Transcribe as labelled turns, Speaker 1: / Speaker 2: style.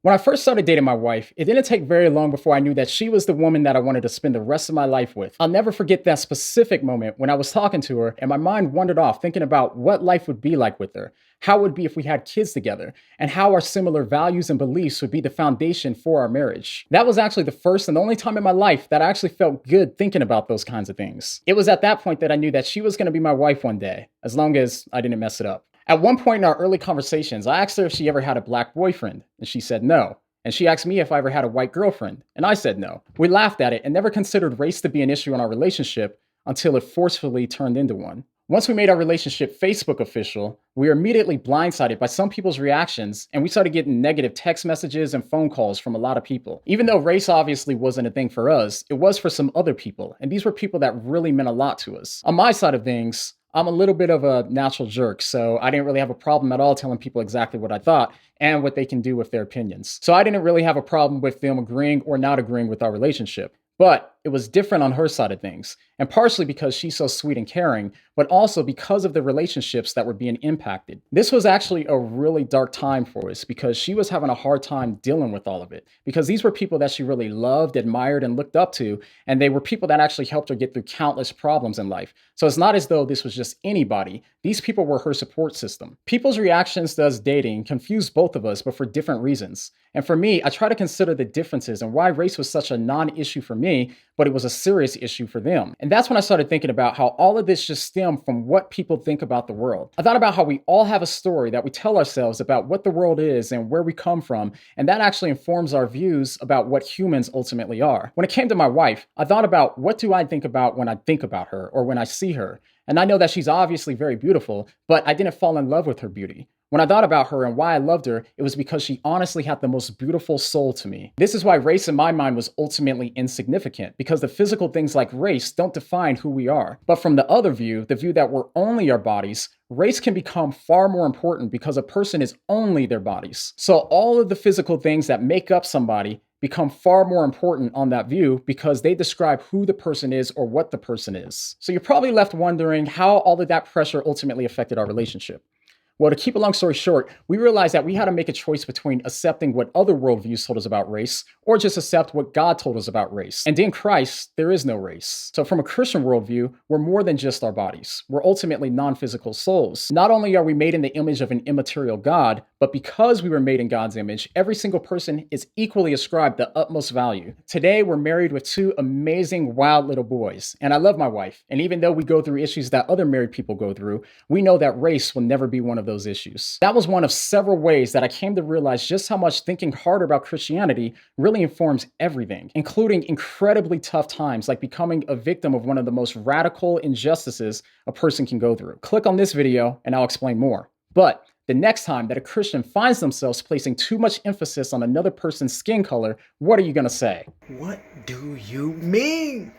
Speaker 1: When I first started dating my wife, it didn't take very long before I knew that she was the woman that I wanted to spend the rest of my life with. I'll never forget that specific moment when I was talking to her and my mind wandered off thinking about what life would be like with her, how it would be if we had kids together, and how our similar values and beliefs would be the foundation for our marriage. That was actually the first and the only time in my life that I actually felt good thinking about those kinds of things. It was at that point that I knew that she was going to be my wife one day, as long as I didn't mess it up. At one point in our early conversations, I asked her if she ever had a black boyfriend, and she said no. And she asked me if I ever had a white girlfriend, and I said no. We laughed at it and never considered race to be an issue in our relationship until it forcefully turned into one. Once we made our relationship Facebook official, we were immediately blindsided by some people's reactions, and we started getting negative text messages and phone calls from a lot of people. Even though race obviously wasn't a thing for us, it was for some other people, and these were people that really meant a lot to us. On my side of things, I'm a little bit of a natural jerk, so I didn't really have a problem at all telling people exactly what I thought and what they can do with their opinions. So I didn't really have a problem with them agreeing or not agreeing with our relationship. But it was different on her side of things, and partially because she's so sweet and caring, but also because of the relationships that were being impacted. This was actually a really dark time for us because she was having a hard time dealing with all of it, because these were people that she really loved, admired, and looked up to, and they were people that actually helped her get through countless problems in life. So it's not as though this was just anybody. These people were her support system. People's reactions to us dating confused both of us, but for different reasons. And for me, I try to consider the differences and why race was such a non-issue for me, but it was a serious issue for them. And that's when I started thinking about how all of this just stemmed from what people think about the world. I thought about how we all have a story that we tell ourselves about what the world is and where we come from, and that actually informs our views about what humans ultimately are. When it came to my wife, I thought about what do I think about when I think about her or when I see her. And I know that she's obviously very beautiful, but I didn't fall in love with her beauty. When I thought about her and why I loved her, it was because she honestly had the most beautiful soul to me. This is why race in my mind was ultimately insignificant, because the physical things like race don't define who we are. But from the other view, the view that we're only our bodies, race can become far more important because a person is only their bodies. So all of the physical things that make up somebody become far more important on that view because they describe who the person is or what the person is. So you're probably left wondering how all of that pressure ultimately affected our relationship. Well, to keep a long story short, we realized that we had to make a choice between accepting what other worldviews told us about race or just accept what God told us about race. And in Christ, there is no race. So from a Christian worldview, we're more than just our bodies. We're ultimately non-physical souls. Not only are we made in the image of an immaterial God, but because we were made in God's image, every single person is equally ascribed the utmost value. Today, we're married with two amazing, wild little boys. And I love my wife. And even though we go through issues that other married people go through, we know that race will never be one of those issues. That was one of several ways that I came to realize just how much thinking harder about Christianity really informs everything, including incredibly tough times like becoming a victim of one of the most radical injustices a person can go through. Click on this video and I'll explain more. But the next time that a Christian finds themselves placing too much emphasis on another person's skin color, what are you going to say?
Speaker 2: What do you mean?